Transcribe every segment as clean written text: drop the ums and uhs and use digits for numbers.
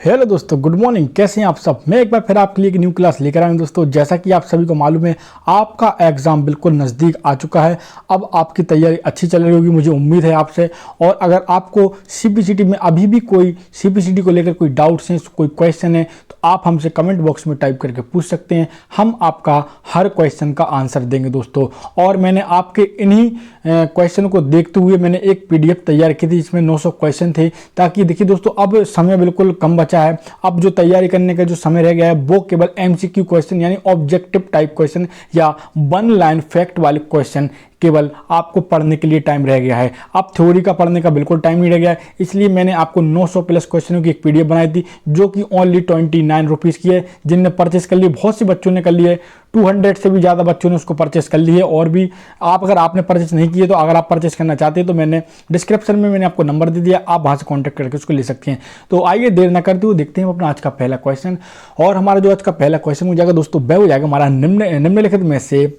Hello दोस्तों, good morning. कैसे हैं आप सब। मैं एक बार फिर आपके लिए एक न्यू क्लास लेकर आया हूं दोस्तों। जैसा कि आप सभी को मालूम है, आपका एग्ज़ाम बिल्कुल नज़दीक आ चुका है। अब आपकी तैयारी अच्छी चल रही होगी, मुझे उम्मीद है आपसे। और अगर आपको सीपीसीटी में अभी भी कोई सीपीसीटी को लेकर कोई डाउट्स हैं, कोई क्वेश्चन है, तो आप हमसे कमेंट बॉक्स में टाइप करके पूछ सकते हैं। हम आपका हर क्वेश्चन का आंसर देंगे दोस्तों। और मैंने आपके इन्हीं क्वेश्चन को देखते हुए मैंने एक पीडीएफ तैयार की थी, जिसमें 900 क्वेश्चन थे। ताकि देखिए दोस्तों, अब समय बिल्कुल कम बचा है। अब जो तैयारी करने का जो समय रह गया है, वो केवल एमसीक्यू क्वेश्चन यानी ऑब्जेक्टिव टाइप क्वेश्चन या वन लाइन फैक्ट वाले क्वेश्चन केवल आपको पढ़ने के लिए टाइम रह गया है। अब थ्योरी का पढ़ने का बिल्कुल टाइम नहीं रह गया है। इसलिए मैंने आपको 900 प्लस क्वेश्चनों की एक पीडीएफ बनाई थी, जो कि ओनली 29 रुपीज़ की है। जिनने परचेस कर ली, बहुत सी बच्चों ने कर ली है, 200 से भी ज़्यादा बच्चों ने उसको परचेस कर ली है। और भी आप, अगर आपने परचेस नहीं किए, तो अगर आप परचेस करना चाहते हैं तो मैंने डिस्क्रिप्शन में मैंने आपको नंबर दे दिया, आप वहाँ से कॉन्टैक्ट करके उसको ले सकते हैं। तो आइए देर ना करते हुए देखते हैं अपना आज का पहला क्वेश्चन। और हमारा जो आज का पहला क्वेश्चन हो जाएगा दोस्तों, वह हो जाएगा हमारा निम्नलिखित में से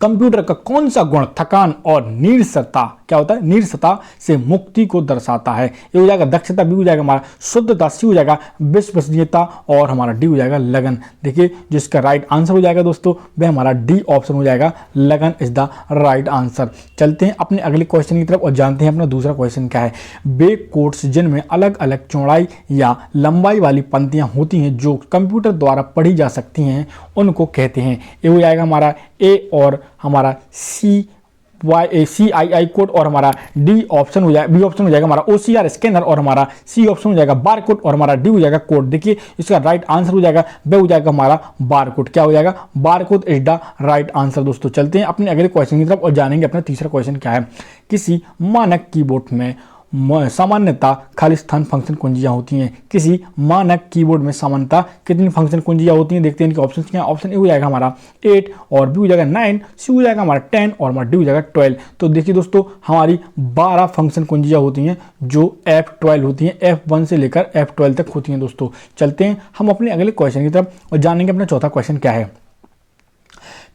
कंप्यूटर का कौन सा गुण थकान और नीरसता, क्या होता है, नीरसता से मुक्ति को दर्शाता है। ये हो जाएगा दक्षता, बी हो जाएगा हमारा शुद्धता, सी हो जाएगा विश्वसनीयता, और हमारा डी हो जाएगा लगन। देखिए, जिसका राइट आंसर हो जाएगा दोस्तों, वह हमारा डी ऑप्शन हो जाएगा, लगन इज द राइट आंसर। चलते हैं अपने अगले क्वेश्चन की तरफ और जानते हैं अपना दूसरा क्वेश्चन क्या है। वे कोड्स जिनमें अलग अलग चौड़ाई या लंबाई वाली पंक्तियां होती हैं, जो कंप्यूटर द्वारा पढ़ी जा सकती हैं, उनको कहते हैं। ये हो जाएगा हमारा ए और हमारा CII कोड, और हमारा डी ऑप्शन हो जाएगा, बी ऑप्शन हो जाएगा हमारा OCR स्कैनर, और हमारा सी ऑप्शन हो जाएगा बार कोड, और हमारा डी हो जाएगा कोड। देखिए, इसका राइट आंसर हो जाएगा, वह हो जाएगा हमारा बार कोड। क्या हो जाएगा, bar code is the right answer. दोस्तों चलते हैं अपने अगले क्वेश्चन की तरफ और जानेंगे अपना तीसरा क्वेश्चन क्या है। किसी मानक कीबोर्ड में सामान्यतः खालिस्तान फंक्शन कुंजियां होती हैं। किसी मानक कीबोर्ड में सामान्यतः कितनी फंक्शन कुंजियां होती हैं, देखते हैं इनके ऑप्शन क्या हैं। ऑप्शन ए हो जाएगा हमारा 8, और बी हो जाएगा 9, सी हो जाएगा हमारा 10, और हमारा डी हो जाएगा 12। तो देखिए दोस्तों, हमारी 12 फंक्शन कुंजियां होती हैं, जो F12 होती हैं, F1 से लेकर F12 तक होती हैं। दोस्तों चलते हैं हम अपने अगले क्वेश्चन की तरफ और जानेंगे अपना चौथा क्वेश्चन क्या है।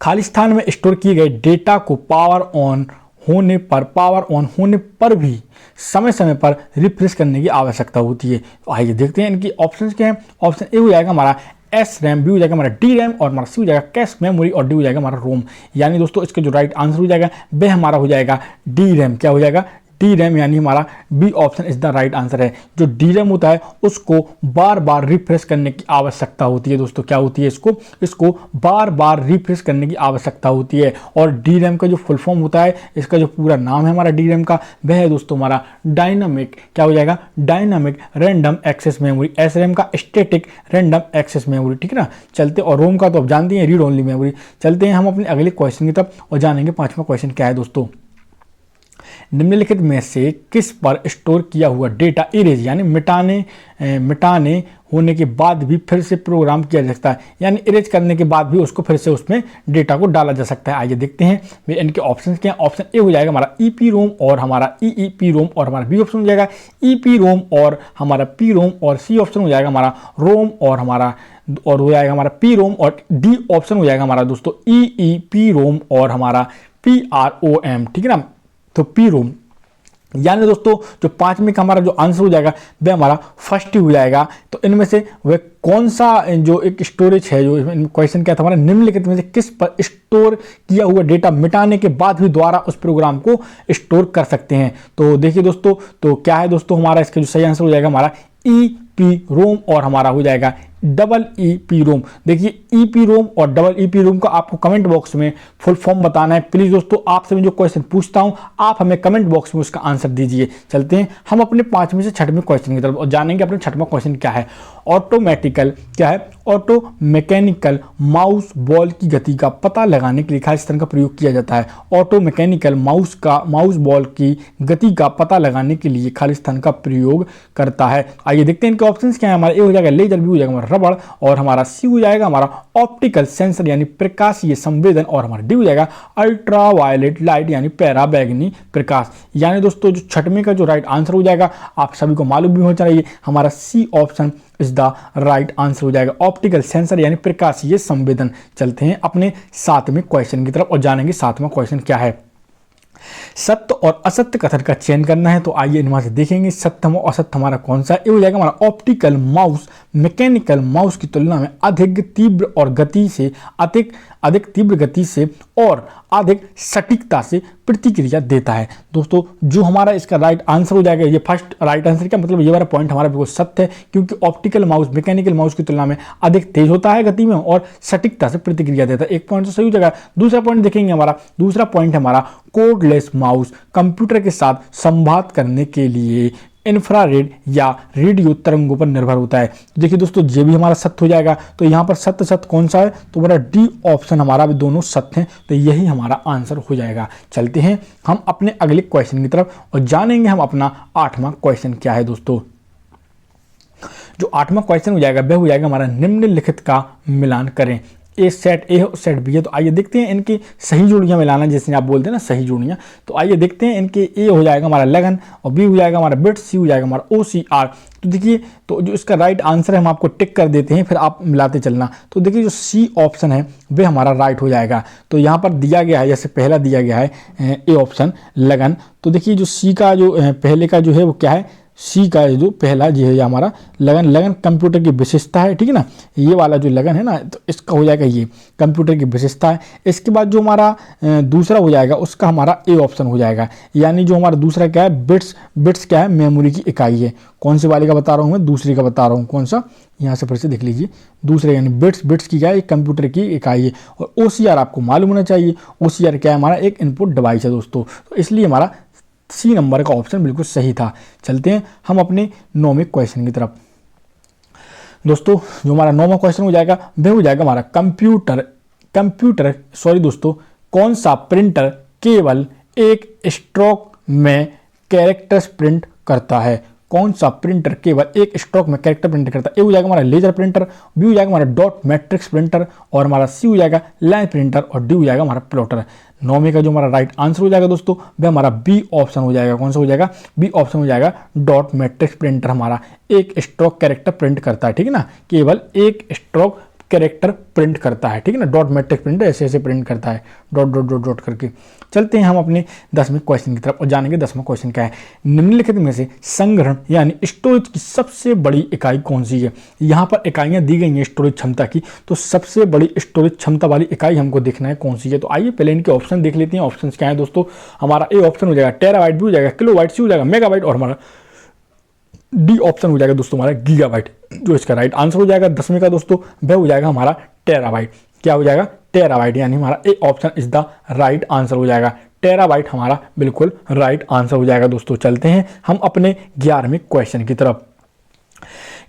खालिस्तान में स्टोर किए गए डेटा को पावर ऑन होने पर भी समय समय पर रिफ्रेश करने की आवश्यकता होती है। तो आइए देखते हैं इनकी ऑप्शंस क्या हैं। ऑप्शन ए हो जाएगा हमारा एस रैम, बी हो जाएगा हमारा डी रैम, और हमारा सी हो जाएगा कैश मेमोरी, और डी हो जाएगा हमारा रोम। यानी दोस्तों, इसका जो राइट आंसर हो जाएगा वह हमारा हो जाएगा डी रैम। क्या हो जाएगा, डी रैम, यानी हमारा B option is the right answer है। जो डी रैम होता है, उसको बार बार रिफ्रेश करने की आवश्यकता होती है। दोस्तों क्या होती है, इसको बार बार रिफ्रेश करने की आवश्यकता होती है। और डी रैम का जो फुल फॉर्म होता है, इसका जो पूरा नाम है हमारा डी रैम का, वह है दोस्तों हमारा डायनामिक, क्या हो जाएगा, dynamic random access memory. S RAM का स्टैटिक रैंडम एक्सेस मेमोरी, ठीक है ना। चलते, और रोम का तो आप जानते हैं, रीड ओनली मेमोरी। चलते हैं हम अपने अगले क्वेश्चन की तरफ और जानेंगे पांचवा क्वेश्चन क्या है। दोस्तों, निम्नलिखित में से किस पर स्टोर किया हुआ डेटा इरेज यानी मिटाने होने के बाद भी फिर से प्रोग्राम किया जा सकता है, यानी इरेज करने के बाद भी उसको फिर से उसमें डेटा को डाला जा सकता है। आइए देखते हैं इनके ऑप्शन क्या हैं। ऑप्शन ए हो जाएगा हमारा ईपी रोम, और हमारा ईईपी रोम, और हमारा बी ऑप्शन हो जाएगा ईपी रोम और हमारा पी रोम, और सी ऑप्शन हो जाएगा हमारा रोम और हो जाएगा हमारा पी रोम, और डी ऑप्शन हो जाएगा हमारा दोस्तों ईईपी रोम और हमारा PROM, ठीक है ना। तो पी रोम, यानी दोस्तों जो पांचवें का हमारा जो आंसर हो जाएगा वह हमारा फर्स्ट ही हो जाएगा। तो इनमें से वह कौन सा जो एक स्टोरेज है, जो क्वेश्चन क्या था हमारा, निम्नलिखित में से किस पर स्टोर किया हुआ डेटा मिटाने के बाद भी दोबारा उस प्रोग्राम को स्टोर कर सकते हैं। तो देखिए दोस्तों, तो क्या है दोस्तों, हमारा इसका जो सही आंसर हो जाएगा हमारा ईपी रोम, और हमारा हो जाएगा EEP रोम। देखिए, ईपी रोम और EEP रोम का आपको कमेंट बॉक्स में फुल फॉर्म बताना है। प्लीज दोस्तों, आपसे मैं जो क्वेश्चन पूछता हूं, आप हमें कमेंट बॉक्स में उसका आंसर दीजिए। चलते हैं हम अपने पांचवें से छठवें क्वेश्चन की तरफ और जानेंगे अपने छठवां क्वेश्चन क्या है। ऑटोमेटिकल, क्या है, ऑटो मैकेनिकल माउस बॉल की गति का पता लगाने के लिए खालिस्तान का प्रयोग किया जाता है। ऑटो मैकेनिकल माउस बॉल की गति का पता लगाने के लिए खालिस्तान का प्रयोग करता है। आइए देखते हैं इनके ऑप्शंस क्या है। हमारा ए हो जाएगा लेजर, बी हो जाएगा हमारा रबड़, और हमारा सी हो जाएगा हमारा ऑप्टिकल सेंसर यानी प्रकाशीय संवेदन, और हमारा डी हो जाएगा अल्ट्रावायलेट लाइट यानी पराबैंगनी प्रकाश। यानी दोस्तों, जो छठवें का जो राइट आंसर हो जाएगा, आप सभी को मालूम भी होना चाहिए, हमारा C option is the right answer हो जाएगा, ऑप्टिकल सेंसर यानी प्रकाशीय संवेदन। चलते हैं अपने सातवें क्वेश्चन की तरफ और जानेंगे सातवां क्वेश्चन क्या है। सत्य और असत्य कथन का चयन करना है। तो आइए इनमें से देखेंगे सत्य और असत्य हमारा कौन सा है। ये हो जाएगा हमारा ऑप्टिकल माउस मैकेनिकल माउस की तुलना में अधिक तीव्र और गति से अधिक तीव्र गति से और अधिक सटीकता से प्रतिक्रिया देता है। दोस्तों जो हमारा इसका राइट आंसर हो जाएगा, ये फर्स्ट राइट आंसर का मतलब ये वाला पॉइंट हमारा बिल्कुल सत्य है, क्योंकि ऑप्टिकल माउस मैकेनिकल माउस की तुलना में अधिक तेज होता है गति में और सटीकता से प्रतिक्रिया देता है। एक पॉइंट तो सही हो जाएगा। दूसरा पॉइंट देखेंगे, हमारा दूसरा पॉइंट है हमारा कोडलेस माउस कंप्यूटर के साथ संवाद करने के लिए इंफ्रारेड या रेडियो तरंगों पर निर्भर होता है। देखिए दोस्तों ये भी हमारा सत्य हो जाएगा। तो यहाँ पर सत्य कौन सा है, तो हमारा डी ऑप्शन हमारा भी दोनों सत्य हैं, तो यही हमारा आंसर हो जाएगा। चलते हैं हम अपने अगले क्वेश्चन की तरफ और जानेंगे हम अपना 8वां क्वेश्चन क्या है। दोस्तों जो 8वां क्वेश्चन हो जाएगा वह हो जाएगा हमारा निम्नलिखित का मिलान करें। ए सेट ए सेट बी है, तो आइए देखते हैं इनकी सही जोड़ियां मिलाना, जैसे आप बोलते हैं ना सही जोड़ियां। तो आइए देखते हैं इनके ए हो जाएगा हमारा लगन और बी हो जाएगा हमारा बिट, सी हो जाएगा हमारा OCR। तो देखिए तो जो इसका राइट आंसर है हम आपको टिक कर देते हैं, फिर आप मिलाते चलना। तो देखिए जो सी ऑप्शन है वह हमारा राइट हो जाएगा। तो यहाँ पर दिया गया है, जैसे पहला दिया गया है ए ऑप्शन लगन, तो देखिए जो सी का जो पहले का जो है वो क्या है, सी का जो पहला जी है हमारा लगन कंप्यूटर की विशेषता है, ठीक है ना। ये वाला जो लगन है ना, तो इसका हो जाएगा ये कंप्यूटर की विशेषता है। इसके बाद जो हमारा दूसरा हो जाएगा उसका हमारा ए ऑप्शन हो जाएगा, यानी जो हमारा दूसरा क्या है बिट्स क्या है, मेमोरी की इकाई है। कौन से वाले का बता रहा हूँ मैं, दूसरी का बता रहा हूँ। कौन सा, यहाँ से फिर से देख लीजिए, दूसरे यानी बिट्स की क्या है, एक कंप्यूटर की इकाई है। और OCR आपको मालूम होना चाहिए, OCR क्या है, हमारा एक इनपुट डिवाइस है दोस्तों। तो इसलिए हमारा सी नंबर का ऑप्शन बिल्कुल सही था। चलते हैं हम अपने 9वें क्वेश्चन की तरफ। दोस्तों जो हमारा 9वां क्वेश्चन हो जाएगा वह हो जाएगा हमारा दोस्तों कौन सा प्रिंटर केवल एक स्ट्रोक में कैरेक्टर्स प्रिंट करता है। कौन सा प्रिंटर केवल एक स्ट्रोक में कैरेक्टर प्रिंट करता है। ए हो जाएगा हमारा लेजर प्रिंटर, बी हो जाएगा हमारा डॉट मैट्रिक्स प्रिंटर और हमारा सी हो जाएगा लाइन प्रिंटर और डी हो जाएगा हमारा प्लॉटर। 9वें का जो हमारा राइट आंसर हो जाएगा दोस्तों वह हमारा बी ऑप्शन हो जाएगा। कौन सा हो जाएगा, बी ऑप्शन हो जाएगा। डॉट मैट्रिक्स प्रिंटर हमारा एक स्ट्रोक कैरेक्टर प्रिंट करता है, ठीक है ना, केवल एक स्ट्रोक कैरेक्टर प्रिंट करता है, ठीक है ना। डॉट मैट्रिक्स प्रिंटर ऐसे ऐसे प्रिंट करता है, डॉट डॉट डॉट डॉट करके। चलते हैं हम अपने 10वें क्वेश्चन की तरफ और जानेंगे 10वां क्वेश्चन क्या है। निम्नलिखित में से संग्रहण यानी स्टोरेज की सबसे बड़ी इकाई कौन सी है। यहाँ पर इकाइयाँ दी गई हैं स्टोरेज क्षमता की, तो सबसे बड़ी स्टोरेज क्षमता वाली इकाई हमको देखना है कौन सी है। तो आइए पहले इनके ऑप्शन देख लेते हैं। ऑप्शन क्या है दोस्तों, हमारा ए ऑप्शन हो जाएगा टेराबाइट, बी हो जाएगा किलोबाइट, सी हो जाएगा मेगाबाइट और हमारा डी ऑप्शन हो जाएगा दोस्तों हमारा गीगाबाइट। जो इसका राइट आंसर हो जाएगा 10वें का दोस्तों वह हो जाएगा हमारा टेराबाइट। क्या हो जाएगा, टेराबाइट, यानी हमारा A option is the right answer हो जाएगा। टेराबाइट हमारा बिल्कुल राइट आंसर हो जाएगा दोस्तों। चलते हैं हम अपने 11वें क्वेश्चन की तरफ।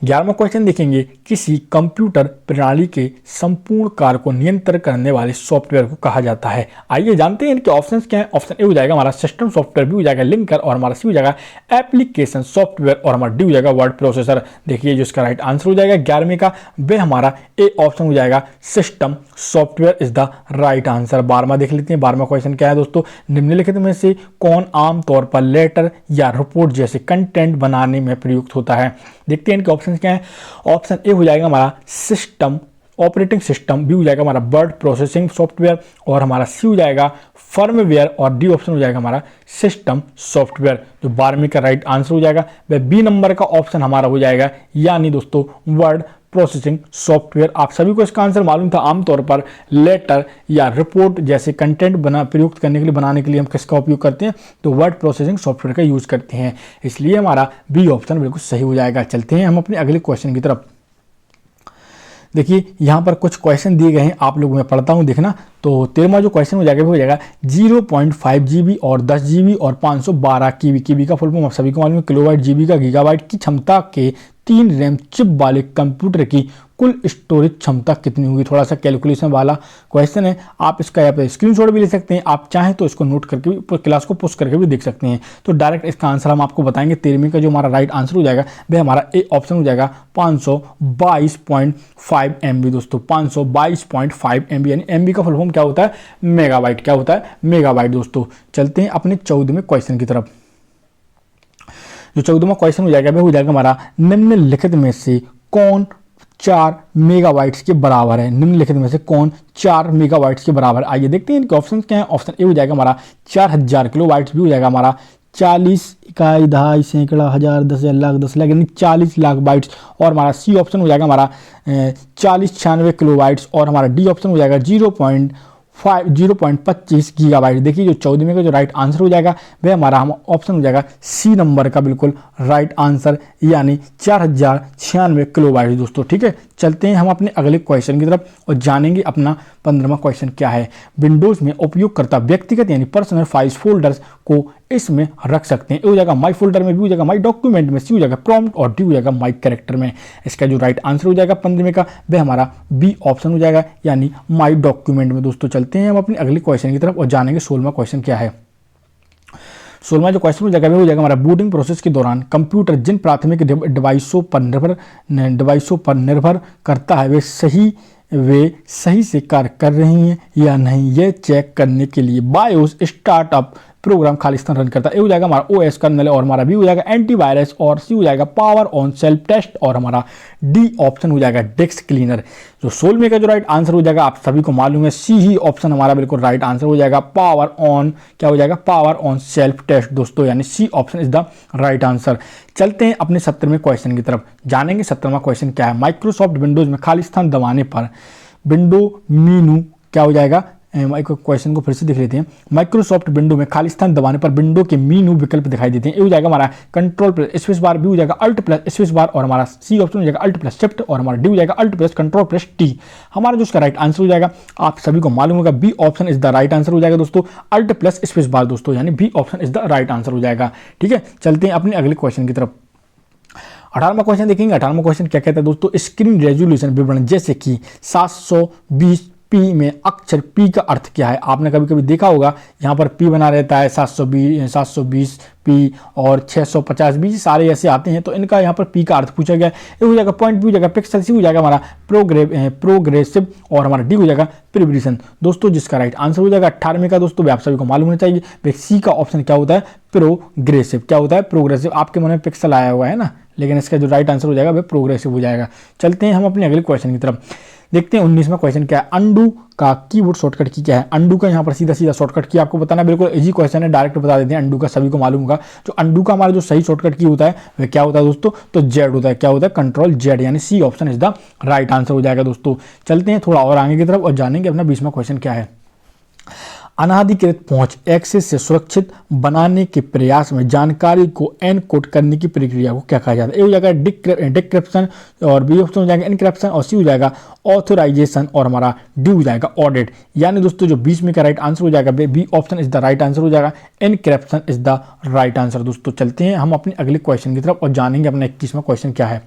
11वां क्वेश्चन देखेंगे, किसी कंप्यूटर प्रणाली के संपूर्ण कार्य को नियंत्रित करने वाले सॉफ्टवेयर को कहा जाता है। आइए जानते हैं इनके ऑप्शंस क्या हैं। ऑप्शन ए हो जाएगा हमारा सिस्टम सॉफ्टवेयर, बी हो जाएगा लिंकर और हमारा सी हो जाएगा एप्लीकेशन सॉफ्टवेयर और हमारा डी हो जाएगा वर्ड प्रोसेसर। देखिए जो इसका राइट आंसर हो जाएगा 11वें का वह हमारा ए ऑप्शन हो जाएगा system software is the right answer. 12वां देख लेते हैं। 12वां क्वेश्चन क्या है दोस्तों, निम्नलिखित में से कौन आमतौर पर लेटर या रिपोर्ट जैसे कंटेंट बनाने में प्रयुक्त होता है। देखते हैं इनके ऑप्शन क्या है। ऑप्शन ए हो जाएगा हमारा सिस्टम ऑपरेटिंग सिस्टम, बी हो जाएगा हमारा वर्ड प्रोसेसिंग सॉफ्टवेयर और हमारा सी हो जाएगा फर्मवेयर और डी ऑप्शन हो जाएगा हमारा सिस्टम सॉफ्टवेयर। जो 12वीं का राइट आंसर हो जाएगा वह बी नंबर का ऑप्शन हमारा हो जाएगा, यानी दोस्तों वर्ड प्रोसेसिंग सॉफ्टवेयर। आप सभी को इसका आंसर मालूम था। आमतौर पर लेटर या रिपोर्ट जैसे कंटेंट प्रयुक्त करने के लिए बनाने के लिए हम किसका उपयोग करते हैं, तो वर्ड प्रोसेसिंग सॉफ्टवेयर का यूज करते हैं। इसलिए हमारा बी ऑप्शन बिल्कुल सही हो जाएगा। चलते हैं हम अपने अगले क्वेश्चन की तरफ। देखिए यहाँ पर कुछ क्वेश्चन दिए गए हैं, आप लोगों में पढ़ता हूँ देखना। तो 13वां जो क्वेश्चन हो जाएगा 0.5 GB और 10 GB और 512 KB का फुल फॉर्म आप सभी को मालूम है। किलोबाइट, GB का गीगाबाइट की क्षमता के 3 रैम चिप वाले कंप्यूटर की कुल स्टोरेज क्षमता कितनी होगी। थोड़ा सा कैलकुलेशन वाला क्वेश्चन है, आप इसका यहाँ पे स्क्रीनशॉट भी ले सकते हैं। आप चाहें तो इसको नोट करके भी क्लास को पोस्ट करके भी देख सकते हैं। तो डायरेक्ट इसका आंसर हम आपको बताएंगे। 13वीं का जो हमारा राइट आंसर हो जाएगा वह हमारा ए ऑप्शन हो जाएगा 522.5 MB दोस्तों। 522.5 MB यानी MB का फुल फॉर्म क्या होता है, मेगाबाइट। क्या होता है, मेगाबाइट दोस्तों। चलते हैं अपने 14वें क्वेश्चन की तरफ। जो 14वां क्वेश्चन हो जाएगा वह हो जाएगा हमारा निम्नलिखित में से कौन 4 मेगाबाइट्स के बराबर है। निम्नलिखित में से कौन 4 मेगाबाइट्स के बराबर है? आइए देखते हैं इनके ऑप्शन क्या है। ऑप्शन ए हो जाएगा हमारा 4000 किलोबाइट्स, बी हो जाएगा हमारा 40 इकाई, दहाई, सैकड़ा, हजार, 10,000, लाख, 10 लाख यानी 40 लाख बाइट्स, और हमारा सी ऑप्शन हो जाएगा हमारा 4096 किलोबाइट्स, और हमारा डी ऑप्शन हो जाएगा 0.25 गीगाबाइट। देखिए जो 14वें का जो राइट आंसर हो जाएगा वह हमारा हम ऑप्शन हो जाएगा सी नंबर का बिल्कुल राइट आंसर, यानी 4096 किलोबाइट दोस्तों। ठीक है, चलते हैं हम अपने अगले क्वेश्चन की तरफ और जानेंगे अपना 15वां क्वेश्चन क्या है। विंडोज में उपयोगकर्ता व्यक्तिगत यानी पर्सनल फाइल्स फोल्डर्स को इसमें रख सकते हैं। ए हो जाएगा माई फोल्डर में, बी हो जाएगा माई डॉक्यूमेंट में, सी हो जाएगा प्रॉम्प्ट, और डी हो जाएगा माई कैरेक्टर में। इसका जो राइट आंसर हो जाएगा 15वें का वह हमारा बी ऑप्शन हो जाएगा, यानी माई डॉक्यूमेंट में। दोस्तों चलते हैं हम अपने अगले क्वेश्चन की तरफ और जानेंगे 16वां क्वेश्चन क्या है। 16वां जो क्वेश्चन हो जाएगा वो हो जाएगा हमारा बूटिंग प्रोसेस के दौरान कंप्यूटर जिन प्राथमिक डिवाइसों पर निर्भर करता है वे सही से कार्य कर रही हैं या नहीं, यह चेक करने के लिए बायोस स्टार्टअप प्रोग्राम खालिस्तान रन करता है। ए हो जाएगा हमारा ओएस कर्नल, और हमारा बी हो जाएगा एंटीवायरस, और सी हो जाएगा पावर ऑन सेल्फ टेस्ट, और हमारा डी ऑप्शन हो जाएगा डिस्क क्लीनर। जो 16वें का जो राइट आंसर हो जाएगा आप सभी को मालूम है, सी ही ऑप्शन हमारा बिल्कुल राइट आंसर हो जाएगा। पावर ऑन क्या हो जाएगा? पावर ऑन सेल्फ टेस्ट दोस्तों, यानी C option is the right answer. चलते हैं अपने 17वें क्वेश्चन की तरफ, जानेंगे 17वां क्वेश्चन क्या है। माइक्रोसॉफ्ट विंडोज में खालिस्तान दबाने पर विंडो मीनू क्या हो जाएगा? क्वेश्चन को फिर से देख लेते हैं। माइक्रोसॉफ्ट विंडो में खालिस्तान दबाने पर विंडो के मीनू विकल्प दिखाई देते हैं। ए हो जाएगा हमारा control plus space bar, B हो जाएगा अल्ट प्लस स्पेस बार, और हमारा सी ऑप्शन हो जाएगा अल्ट प्लस शिफ्ट, और हमारा डी हो जाएगा Alt plus control plus T. हमारा जो इसका राइट आंसर हो जाएगा आप सभी को मालूम होगा, B option is the right answer हो जाएगा दोस्तों, अल्ट प्लस स्पेस बार दोस्तों, यानी B option is the right answer हो जाएगा। ठीक है, चलते हैं अपने अगले क्वेश्चन की तरफ। 18वां क्वेश्चन देखेंगे। 18वां क्वेश्चन क्या कहता है दोस्तों? स्क्रीन रेजोल्यूशन विवरण जैसे कि 720 पी में अक्षर पी का अर्थ क्या है? आपने कभी कभी देखा होगा यहाँ पर पी बना रहता है 720 पी और 650 भी सारे ऐसे आते हैं, तो इनका यहाँ पर पी का अर्थ पूछा गया। ए हो जाएगा पॉइंट, बी हो जाएगा पिक्सल, सी हो जाएगा हमारा प्रोग्रेसिव, और हमारा डी हो जाएगा प्रिब्रेशन। दोस्तों जिसका राइट आंसर हो जाएगा 18वें का दोस्तों आप सभी को मालूम होना चाहिए, सी का ऑप्शन क्या होता है? प्रोग्रेसिव। क्या होता है? प्रोग्रेसिव। आपके मन में पिक्सल आया हुआ है ना, लेकिन इसका जो राइट आंसर हो जाएगा वह प्रोग्रेसिव हो जाएगा। चलते हैं हम अपने अगले क्वेश्चन की तरफ, देखते हैं 19वां क्वेश्चन क्या है। अंडू का कीबोर्ड शॉर्टकट की क्या है? अंडू का यहाँ पर सीधा सीधा शॉर्टकट की आपको बताना बिल्कुल इजी क्वेश्चन है, डायरेक्ट बता देते हैं। अंडू का सभी को मालूम होगा, जो अंडू का हमारा जो सही शॉर्टकट की होता है वह क्या होता है दोस्तों? तो जेड होता है। क्या होता है? कंट्रोल जेड, यानी C option is the right answer हो जाएगा दोस्तों। चलते हैं थोड़ा और आगे की तरफ और जानेंगे अपना 20वां क्वेश्चन क्या है। अनाधिकृत पहुंच एक्सेस से सुरक्षित बनाने के प्रयास में जानकारी को एनकोड करने की प्रक्रिया को क्या कहा जाता है? ए हो जाएगा डिक्रिप्शन, और बी ऑप्शन हो जाएगा इनक्रिप्शन, और सी हो जाएगा ऑथराइजेशन, और हमारा डी हो जाएगा ऑडिट। यानी दोस्तों जो 20वें का राइट आंसर हो जाएगा B option is the right answer हो जाएगा, encryption is the right answer दोस्तों। चलते हैं हम अपने अगले क्वेश्चन की तरफ और जानेंगे अपना 21वां क्वेश्चन क्या है।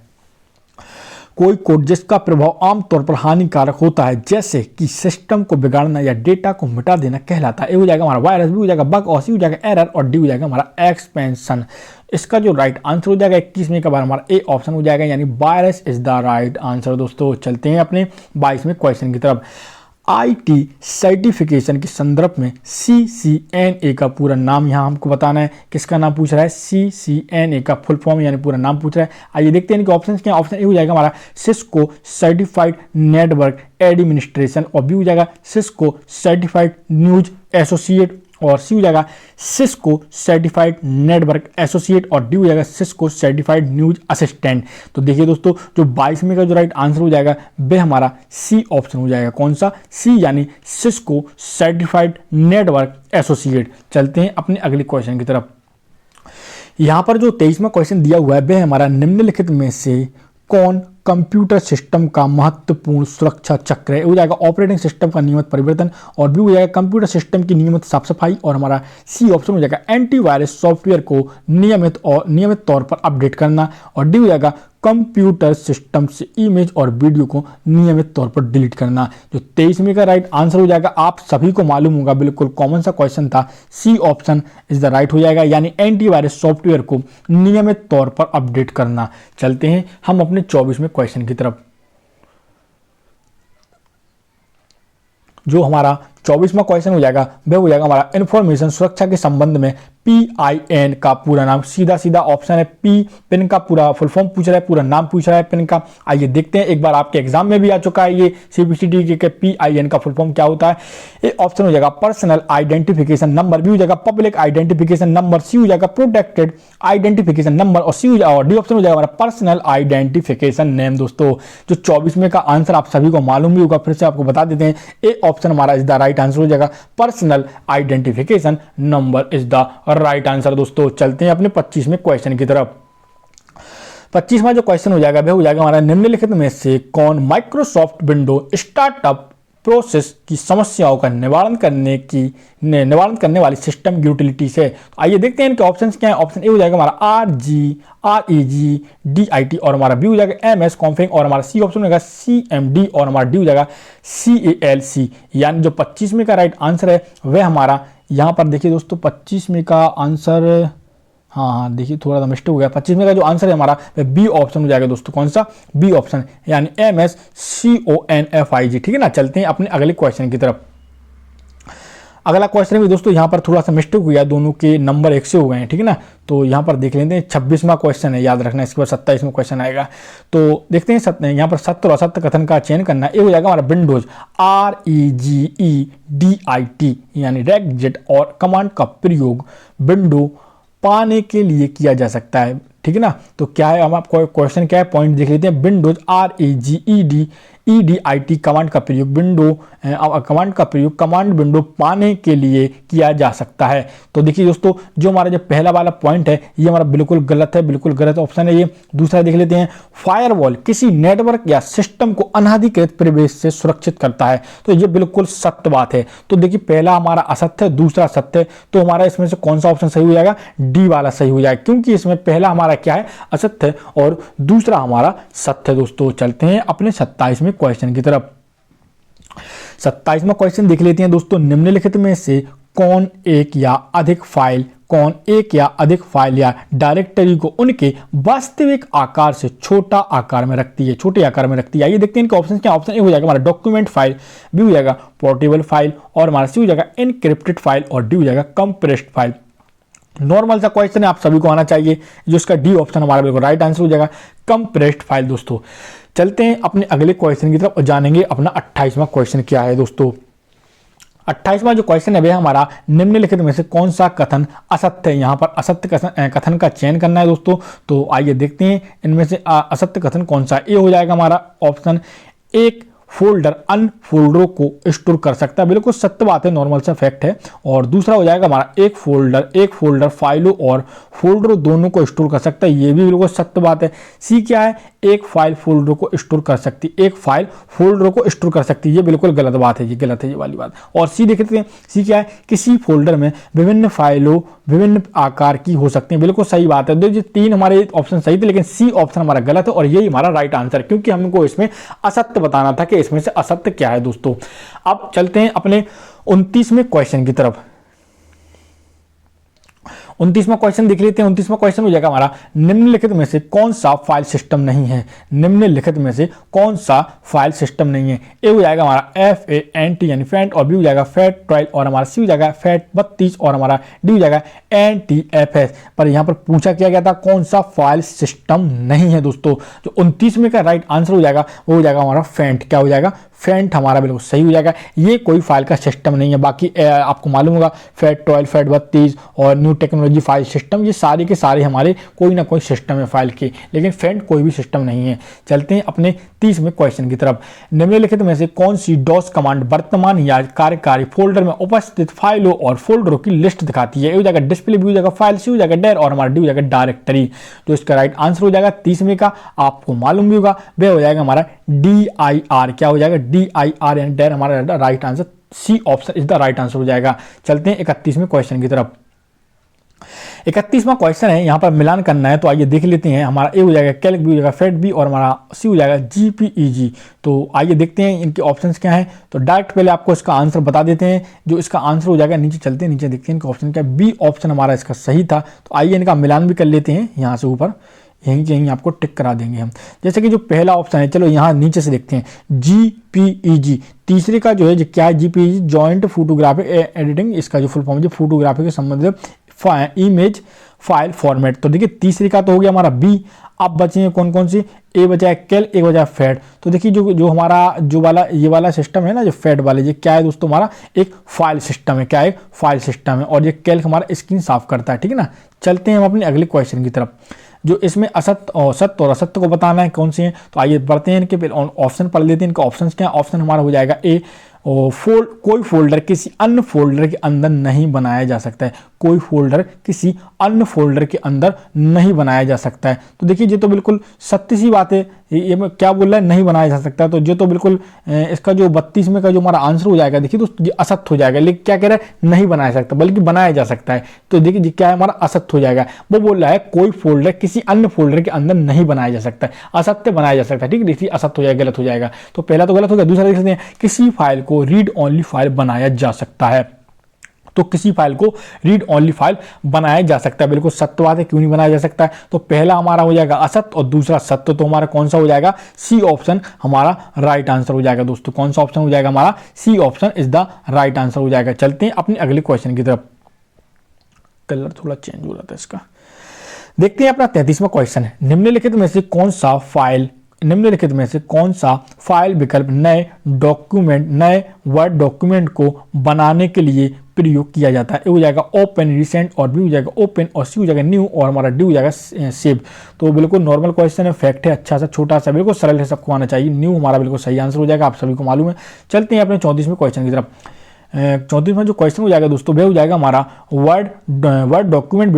कोई कोड जिसका प्रभाव आमतौर पर हानिकारक होता है, जैसे कि सिस्टम को बिगाड़ना या डेटा को मिटा देना, कहलाता है। ए हो जाएगा हमारा वायरस, बी हो जाएगा बग, और सी हो जाएगा एरर, और डी हो जाएगा हमारा एक्सपेंशन। इसका जो राइट आंसर हो जाएगा 21वें का बार हमारा ए ऑप्शन हो जाएगा, यानी virus is the right answer दोस्तों। चलते हैं अपने 22वें क्वेश्चन की तरफ। आईटी सर्टिफिकेशन के संदर्भ में CCNA का पूरा नाम यहाँ हमको बताना है। किसका नाम पूछ रहा है? CCNA का फुल फॉर्म यानी पूरा नाम पूछ रहा है। आइए देखते हैं इनके ऑप्शन क्या। ऑप्शन ए हो जाएगा हमारा सिस्को सर्टिफाइड नेटवर्क एडमिनिस्ट्रेशन, और बी हो जाएगा सिस्को सर्टिफाइड न्यूज एसोसिएट, और सी हो जाएगा सिस्को सर्टिफाइड नेटवर्क एसोसिएट, और डी हो जाएगा सिस्को सर्टिफाइड न्यूज असिस्टेंट। तो देखिए दोस्तों जो 22वें का जो राइट आंसर हो जाएगा वह हमारा सी ऑप्शन हो जाएगा। कौन सा? सी, यानी सिस्को सर्टिफाइड नेटवर्क एसोसिएट। चलते हैं अपने अगले क्वेश्चन की तरफ। यहाँ पर जो 23वां क्वेश्चन दिया हुआ है वह हमारा निम्नलिखित में से कौन कंप्यूटर सिस्टम का महत्वपूर्ण सुरक्षा चक्र है? हो जाएगा ऑपरेटिंग सिस्टम का नियमित परिवर्तन, और भी हो जाएगा कंप्यूटर सिस्टम की नियमित साफ सफाई, और हमारा सी ऑप्शन हो जाएगा एंटीवायरस सॉफ्टवेयर को नियमित तौर पर अपडेट करना, और डी हो जाएगा कंप्यूटर सिस्टम से इमेज और वीडियो को नियमित तौर पर डिलीट करना। जो 23वें का राइट आंसर हो जाएगा आप सभी को मालूम होगा, बिल्कुल कॉमन सा क्वेश्चन था, C option is the right हो जाएगा, यानी एंटीवायरस सॉफ्टवेयर को नियमित तौर पर अपडेट करना। चलते हैं हम अपने 24वें क्वेश्चन की तरफ। जो हमारा 24वां क्वेश्चन हो जाएगा वह हो जाएगा हमारा इंफॉर्मेशन सुरक्षा के संबंध में PIN का पूरा नाम। सीधा सीधा ऑप्शन है पी, पिन का पूरा फुल फॉर्म पूछ रहा है, पूरा नाम पूछ रहा है पिन का। आइए देखते हैं, एक बार आपके एग्जाम में भी आ चुका है ये CBCT के PIN का फुल फॉर्म क्या होता है। ये ऑप्शन हो जाएगा पर्सनल आइडेंटिफिकेशन नंबर, बी हो जाएगा पब्लिक आइडेंटिफिकेशन नंबर, सी हो जाएगा प्रोटेक्टेड आइडेंटिफिकेशन नंबर और डी ऑप्शन हो जाएगा हमारा पर्सनल आइडेंटिफिकेशन नेम। दोस्तों जो 24वें का आंसर आप सभी को मालूम भी होगा, फिर से आपको बता देते हैं, ए ऑप्शन हमारा इज द राइट आंसर हो जाएगा, personal identification number is the right answer. दोस्तों चलते हैं अपने 25वें क्वेश्चन की तरफ। 25वां जो क्वेश्चन हो जाएगा वह हो जाएगा हमारा निम्नलिखित में से कौन माइक्रोसॉफ्ट विंडो स्टार्टअप प्रोसेस की समस्याओं का निवारण करने वाली सिस्टम यूटिलिटीज है। तो आइए देखते हैं इनके ऑप्शंस क्या हैं। ऑप्शन ए हो जाएगा हमारा REGDIT और हमारा बी हो जाएगा MS कॉन्फिग और हमारा सी ऑप्शन हो जाएगा CMD और हमारा डी हो जाएगा CALC। यानी जो 25वें का राइट आंसर है वह हमारा यहाँ पर देखिए दोस्तों 25वें का आंसर, हाँ देखिए थोड़ा सा मिस्टेक हो गया, 25वें का जो आंसर है हमारा बी ऑप्शन हो जाएगा दोस्तों। कौन सा? बी ऑप्शन, यानी MSCONFIG। ठीक है ना, चलते हैं अपने अगले क्वेश्चन की तरफ। अगला क्वेश्चन भी दोस्तों यहाँ पर थोड़ा सा मिस्टेक हुआ, दोनों के नंबर एक से हो गए हैं। ठीक है ना, तो यहाँ पर देख लेते हैं 26वां क्वेश्चन है, याद रखना, इसके बाद 27वां क्वेश्चन आएगा। तो देखते हैं यहाँ पर सत्य और असत्य कथन का चयन करना है। ये हो जाएगा हमारा विंडोज REGEDIT यानी रेगजेट और कमांड का प्रयोग विंडो पाने के लिए किया जा सकता है। ठीक है ना, तो क्या है, हम आपको क्वेश्चन क्या है, पॉइंट देख लेते हैं। विंडोज REGEDIT कमांड का प्रयोग कमांड विंडो पाने के लिए किया जा सकता है। तो देखिए दोस्तों, जो हमारा जो पहला वाला पॉइंट है ये हमारा बिल्कुल गलत है, बिल्कुल गलत ऑप्शन है ये। दूसरा देख लेते हैं, फायरवॉल किसी नेटवर्क या सिस्टम को अनाधिकृत प्रवेश से सुरक्षित करता है। तो ये बिल्कुल सत्य बात है। तो देखिए पहला हमारा असत्य है, दूसरा सत्य, तो हमारा इसमें से कौन सा ऑप्शन सही हो जाएगा? डी वाला सही हो जाएगा, क्योंकि इसमें पहला हमारा क्या है, असत्य, और दूसरा हमारा सत्य। दोस्तों चलते हैं अपने 27वें क्वेश्चन की तरफ। 27वां क्वेश्चन देख लेते हैं दोस्तों। निम्नलिखित में से कौन एक या अधिक फाइल या डायरेक्टरी को उनके वास्तविक आकार से छोटे आकार में रखती है। आइए देखते हैं इनके ऑप्शन क्या। ऑप्शन ए हो जाएगा हमारा डॉक्यूमेंट फाइल, बी हो जाएगा पोर्टेबल फाइल और हमारा सी हो जाएगा इनक्रिप्टेड फाइल और डी हो जाएगा कंप्रेस्ड फाइल। नॉर्मल सा क्वेश्चन है, आप सभी को आना चाहिए, जो इसका डी ऑप्शन हमारा बिल्कुल राइट आंसर हो जाएगा, कंप्रेस्ड फाइल। दोस्तों चलते हैं अपने अगले क्वेश्चन की तरफ और जानेंगे अपना 28वां क्वेश्चन क्या है। दोस्तों 28वां जो क्वेश्चन है वह हमारा निम्नलिखित में से कौन सा कथन असत्य है। यहाँ पर असत्य कथन का चयन करना है दोस्तों। तो आइए देखते हैं इनमें से असत्य कथन कौन सा। ए हो जाएगा हमारा ऑप्शन, एक फोल्डर अन्य फोल्डरों को स्टोर कर सकता है। बिल्कुल सत्य बात है, नॉर्मल सा फैक्ट है। और दूसरा हो जाएगा हमारा, एक फोल्डर फाइलों और फोल्डरों दोनों को स्टोर कर सकता है। ये भी बिल्कुल सत्य बात है। सी क्या है, एक फाइल फोल्डरों को स्टोर कर सकती है, एक फाइल फोल्डरों को स्टोर कर सकती है। ये बिल्कुल गलत बात है, ये गलत है ये वाली बात। और सी देखते हैं, सी क्या है, किसी फोल्डर में विभिन्न फाइलों विभिन्न आकार की हो सकती है। बिल्कुल सही बात है। ये तीन हमारे ऑप्शन सही थे, लेकिन सी ऑप्शन हमारा गलत है और यही हमारा राइट आंसर, क्योंकि हमको इसमें असत्य बताना था कि इसमें से असत्य क्या है। दोस्तों अब चलते हैं अपने 29वें क्वेश्चन की तरफ। 29वां क्वेश्चन देख लेते हैं। 29वां क्वेश्चन हो जाएगा हमारा, निम्नलिखित में से कौन सा फाइल सिस्टम नहीं है। निम्नलिखित में से कौन सा फाइल सिस्टम नहीं है। ए हो जाएगा हमारा FANT यानी फैंट और बी हो जाएगा FAT12 और हमारा सी हो जाएगा FAT32 और हमारा डी हो जाएगा NTFS। पर यहाँ पर पूछा किया गया था कौन सा फाइल सिस्टम नहीं है। दोस्तों जो 29वें का राइट आंसर हो जाएगा वो हो जाएगा हमारा फैंट। क्या हो जाएगा? फैंट हमारा बिल्कुल सही हो जाएगा। ये कोई फाइल का सिस्टम नहीं है। बाकी आपको मालूम होगा FAT12 FAT32 और न्यू टेक्नोलॉजी फाइल सिस्टम, ये सारे के सारे हमारे कोई ना कोई सिस्टम है फाइल के, लेकिन फैंट कोई भी सिस्टम नहीं है। चलते हैं अपने 30वें क्वेश्चन की तरफ। निम्नलिखित में से कौन सी डॉस कमांड वर्तमान या कार्यकारी फोल्डर में उपस्थित फाइलों और फोल्डरों की लिस्ट दिखाती है। ए हो जाएगा डिस्प्ले, बी हो जाएगा फाइल, सी हो जाएगा डेर और हमारा डी हो जाएगा डायरेक्टरी। तो इसका राइट आंसर हो जाएगा 30वें का, आपको मालूम भी होगा, वह हो जाएगा हमारा DIR। क्या हो जाएगा? DIR यानी डेर हमारा right answer, C option is the right answer हो जाएगा। चलते हैं 31वें क्वेश्चन की तरफ। 31वां क्वेश्चन है, यहाँ पर मिलान करना है। तो आइए देख लेते हैं। हमारा ए हो जाएगा कैल्क, बी हो जाएगा फैट बी और हमारा सी हो जाएगा GPEG। तो आइए देखते हैं इनके ऑप्शंस क्या हैं। तो डायरेक्ट पहले आपको इसका आंसर बता देते हैं। जो इसका आंसर हो जाएगा, नीचे चलते हैं, नीचे देखते हैं इनका ऑप्शन क्या है। बी ऑप्शन हमारा इसका सही था। तो आइए इनका मिलान भी कर लेते हैं यहाँ से ऊपर। यहीं यहीं आपको टिक करा देंगे हम। जैसे कि जो पहला ऑप्शन है, चलो यहाँ नीचे से देखते हैं, JPEG। तीसरे का जो है जो क्या है, JPEG जॉइंट फोटोग्राफिक एडिटिंग, इसका जो फुल फॉर्म है फोटोग्राफी के संबंधित इमेज फाइल फॉर्मेट। तो देखिए तीसरे का तो हो गया हमारा बी। अब बचे कौन कौन सी, ए बचा है कैल, एक बचा है फैड। तो देखिए जो हमारा जो वाला ये वाला सिस्टम है ना, जो फैड वाले, ये क्या है दोस्तों, हमारा एक फाइल सिस्टम है। क्या है, फाइल सिस्टम है। और ये कैल हमारा स्क्रीन साफ करता है, ठीक है ना। चलते हैं हम अपने अगले क्वेश्चन की तरफ, जो इसमें असत्य और सत्य और असत्य को बताना है कौन से हैं। तो आइए पढ़ते हैं इनके ऑप्शन पढ़ लेते हैं। इनका ऑप्शन क्या है, ऑप्शन हमारा हो जाएगा ए, कोई फोल्डर किसी अन्य फोल्डर के अंदर नहीं बनाया जा सकता है। कोई फोल्डर किसी अन्य फोल्डर के अंदर नहीं बनाया जा सकता है। तो देखिए ये तो बिल्कुल सत्य सी बात है। ये क्या बोल रहा है, नहीं बनाया जा सकता। तो ये तो बिल्कुल इसका जो 32 में का जो हमारा आंसर हो जाएगा, देखिए तो ये असत्य हो जाएगा। लेकिन क्या कह रहा है, नहीं बनाया सकता, बल्कि बनाया जा सकता है। तो देखिए क्या है, हमारा असत्य हो जाएगा। वो बोल रहा है कोई फोल्डर किसी अन्य फोल्डर के अंदर नहीं बनाया जा सकता है, असत्य बनाया जा सकता है। ठीक है, देखिए असत्य हो जाएगा, गलत हो जाएगा। तो पहला तो गलत हो गया। दूसरा देख सकते हैं, किसी फाइल को रीड ओनली फाइल बनाया जा सकता है। तो किसी फाइल को रीड ओनली फाइल बनाया जा सकता है, बिल्कुल सत्य बात है। क्यों नहीं बनाया जा सकता है, तो पहला हमारा हो जाएगा असत्य और दूसरा सत्य। तो हमारा कौन सा हो जाएगा, सी ऑप्शन हमारा राइट आंसर हो जाएगा। दोस्तों कौन सा ऑप्शन हो जाएगा, हमारा C option is the right answer हो जाएगा। चलते हैं अपने अगले क्वेश्चन की तरफ। कलर थोड़ा चेंज हो रहा था इसका। देखते हैं अपना 33वां क्वेश्चन है, निम्नलिखित में से कौन सा फाइल विकल्प नए वर्ड डॉक्यूमेंट को बनाने के लिए प्रयोग किया जाता है। ए हो जाएगा ओपन रिसेंट, और बी हो जाएगा ओपन, और सी हो जाएगा न्यू, और हमारा डी हो जाएगा सेव। तो बिल्कुल नॉर्मल क्वेश्चन है, फैक्ट है, अच्छा सा छोटा सा, बिल्कुल सरल है, सबको आना चाहिए। न्यू हमारा बिल्कुल सही आंसर हो जाएगा, आप सभी को मालूम है। चलते हैं अपने 34वें क्वेश्चन की तरफ। 34वां जो क्वेश्चन हो जाएगा दोस्तों, वह हो जाएगा हमारा वर्ड डॉक्यूमेंट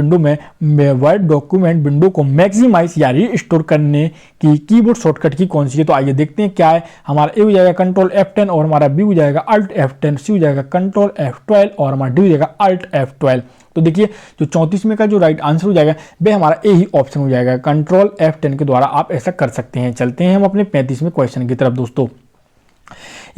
विंडो को मैक्सिमाइज या रीस्टोर करने की कीबोर्ड शॉर्टकट की कौन सी है। तो आइए देखते हैं क्या है। हमारा ए हो जाएगा कंट्रोल F10, और हमारा बी हो जाएगा अल्ट F10, सी हो जाएगा कंट्रोल F12, और हमारा डी हो जाएगा अल्ट F12। तो देखिए जो 34 में का जो राइट आंसर हो जाएगा वह हमारा ए ही ऑप्शन हो जाएगा। कंट्रोल F10 के द्वारा आप ऐसा कर सकते हैं। चलते हैं हम अपने 35वें क्वेश्चन की तरफ दोस्तों।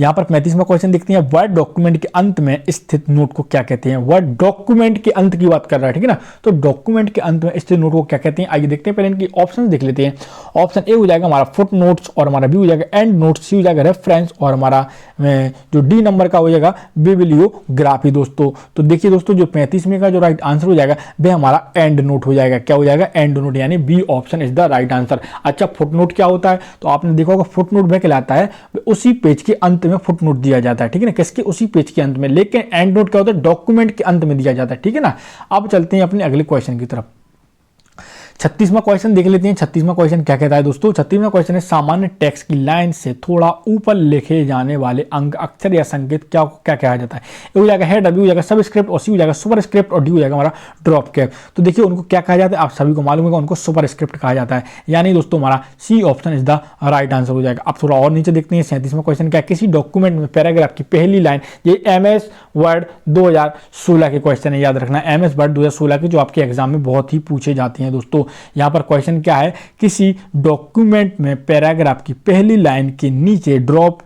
यहाँ पर 35वां क्वेश्चन देखते हैं, वर्ड डॉक्यूमेंट के अंत में स्थित नोट को क्या कहते हैं। वर्ड डॉक्यूमेंट के अंत की बात कर रहा है, ठीक है ना। तो डॉक्यूमेंट के अंत में स्थित नोट को क्या कहते हैं, आइए देखते हैं। पहले इनकी ऑप्शन देख लेते हैं। ऑप्शन ए हो जाएगा हमारा फुट नोट्स, और हमारा बी हो जाएगा एंड नोट्स, सी हो जाएगा रेफरेंस, और हमारा जो डी नंबर का हो जाएगा बिब्लियोग्राफी। दोस्तों तो देखिए दोस्तों, जो 35 में का जो राइट आंसर हो जाएगा वह हमारा एंड नोट हो जाएगा। क्या हो जाएगा, एंड नोट, यानी B option is the right answer. अच्छा, फुट नोट क्या होता है, तो आपने देखा होगा फुट नोट वह कहलाता है उसी पेज के अंत में फुट नोट दिया जाता है, ठीक है ना, किसके, उसी पेज के अंत में। लेकिन एंड नोट क्या होता है, डॉक्यूमेंट के अंत में दिया जाता है, ठीक है ना। अब चलते हैं अपने अगले क्वेश्चन की तरफ। 36वां क्वेश्चन देख लेते हैं। 36वां क्वेश्चन क्या कहता है दोस्तों, 36वां क्वेश्चन है, सामान्य टेक्स्ट की लाइन से थोड़ा ऊपर लिखे जाने वाले अंक, अक्षर या संकेत क्या कहा जाता है। ए हो जाएगा हेडर, बी हो जाएगा सबस्क्रिप्ट, और सी हो जाएगा सुपर स्क्रिप्ट, और डी हो जाएगा हमारा ड्रॉप कैप। तो देखिए उनको क्या कहा जाता है, आप सभी को मालूम होगा, उनको सुपर स्क्रिप्ट कहा जाता है। यानी दोस्तों हमारा C option is the right answer हो जाएगा। अब थोड़ा और नीचे देखते हैं। 37वां क्वेश्चन क्या है, किसी डॉक्यूमेंट में पैराग्राफ की पहली लाइन, ये MS वर्ड 2016 के क्वेश्चन है, याद रखना। MS वर्ड 2016 के जो आपके एग्जाम में बहुत ही पूछे जाते हैं दोस्तों। यहाँ पर क्वेश्चन क्या है, किसी डॉक्यूमेंट में पैराग्राफ की पहली लाइन के नीचे ड्रॉप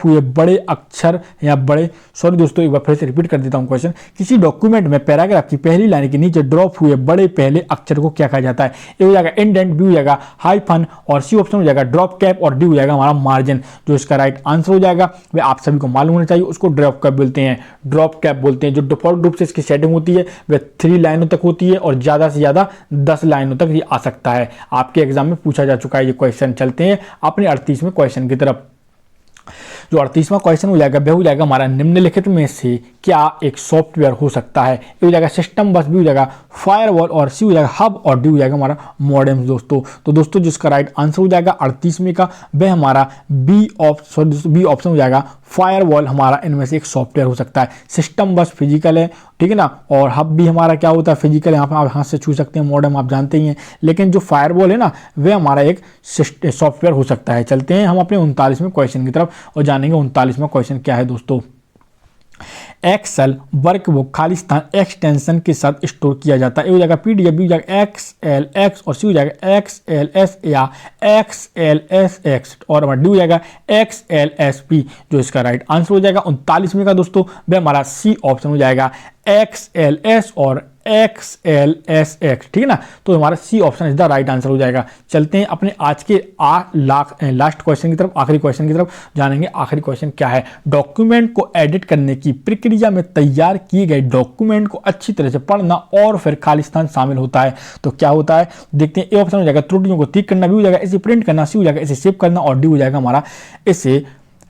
हुए बड़े अक्षर या बड़े, सॉरी दोस्तों एक बार फिर से रिपीट कर देता हूं क्वेश्चन। किसी डॉक्यूमेंट में पैराग्राफ की पहली लाइन के नीचे ड्रॉप हुए बड़े पहले अक्षर को क्या कहा जाता है। ए हो जाएगा इंडेंट, बी हो जाएगा हाइफन, और सी ऑप्शन हो जाएगा ड्रॉप कैप, और डी हो जाएगा हमारा मार्जिन। जो इसका राइट आंसर हो जाएगा वह आप सभी को मालूम होना चाहिए, उसको ड्रॉप कैप बोलते हैं। ड्रॉप कैप बोलते हैं। जो डिफॉल्ट रूप से इसकी सेटिंग होती है वह 3 लाइनों तक होती है, और ज्यादा से ज्यादा 10 लाइनों तक ये आ सकता है। आपके एग्जाम में पूछा जा चुका है ये क्वेश्चन। चलते हैं अपने 38वें क्वेश्चन की तरफ। जो 38वां क्वेश्चन हो जाएगा वह हो जाएगा हमारा, निम्नलिखित में से क्या एक सॉफ्टवेयर हो सकता है। ए हो जाएगा सिस्टम बस, बी हो जाएगा फायरवॉल, और सी हो जाएगा हब, और डी हो जाएगा हमारा मॉडेम्स। दोस्तों तो दोस्तों जिसका राइट आंसर हो जाएगा 38वें का वह हमारा बी ऑप्शन हो जाएगा फायरवॉल। हमारा इनमें से एक सॉफ्टवेयर हो सकता है। सिस्टम बस फिजिकल है, ठीक है ना, और हब भी हमारा क्या होता है, फिजिकल। यहाँ पे आप हाथ से छू सकते हैं, मॉडेम आप जानते ही हैं। लेकिन जो फायरवॉल है ना वह हमारा एक सॉफ्टवेयर हो सकता है। चलते हैं हम अपने 39वें क्वेश्चन की तरफ और जानेंगे 39वां क्वेश्चन क्या है दोस्तों। एक्सेल वर्कबुक खाली स्थान एक्सटेंशन के साथ स्टोर किया जाता है। ए हो जाएगा पीडीएफ, बी हो जाएगा एक्सएल एक्स और सी हो जाएगा एक्सएलएस या एक्सएलएसएक्स और हमारा डी हो जाएगा एक्सएलएसपी, जो इसका राइट आंसर हो जाएगा 39 में का दोस्तों वह हमारा सी ऑप्शन हो जाएगा एक्सएलएस और एक्सएलएसएक्स, ठीक है ना। तो हमारा C option is the right answer हो जाएगा। चलते हैं अपने आज के लास्ट क्वेश्चन की तरफ, आखिरी क्वेश्चन की तरफ जानेंगे। आखिरी क्वेश्चन क्या है, डॉक्यूमेंट को एडिट करने की प्रक्रिया में तैयार किए गए डॉक्यूमेंट को अच्छी तरह से पढ़ना और फिर खालिस्तान शामिल होता है। तो क्या होता है देखते हैं। ए ऑप्शन हो जाएगा त्रुटियों को ठीक करना, बी हो जाएगा इसे प्रिंट करना, सी हो जाएगा इसे सेव करना और डी हो जाएगा हमारा इसे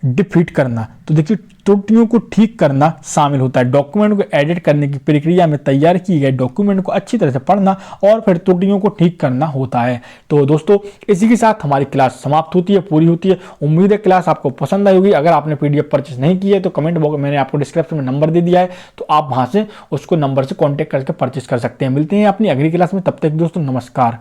डिफीट करना। तो देखिए त्रुटियों को ठीक करना शामिल होता है। डॉक्यूमेंट को एडिट करने की प्रक्रिया में तैयार किए गए डॉक्यूमेंट को अच्छी तरह से पढ़ना और फिर त्रुटियों को ठीक करना होता है। तो दोस्तों इसी के साथ हमारी क्लास समाप्त होती है, पूरी होती है। उम्मीद है क्लास आपको पसंद आई होगी। अगर आपने पीडीएफ परचेस नहीं की है तो कमेंट बॉक्स में मैंने आपको डिस्क्रिप्शन में नंबर दे दिया है, तो आप वहां से उसको नंबर से कॉन्टेक्ट करके परचेस कर सकते हैं। मिलते हैं अपनी अगली क्लास में, तब तक दोस्तों नमस्कार।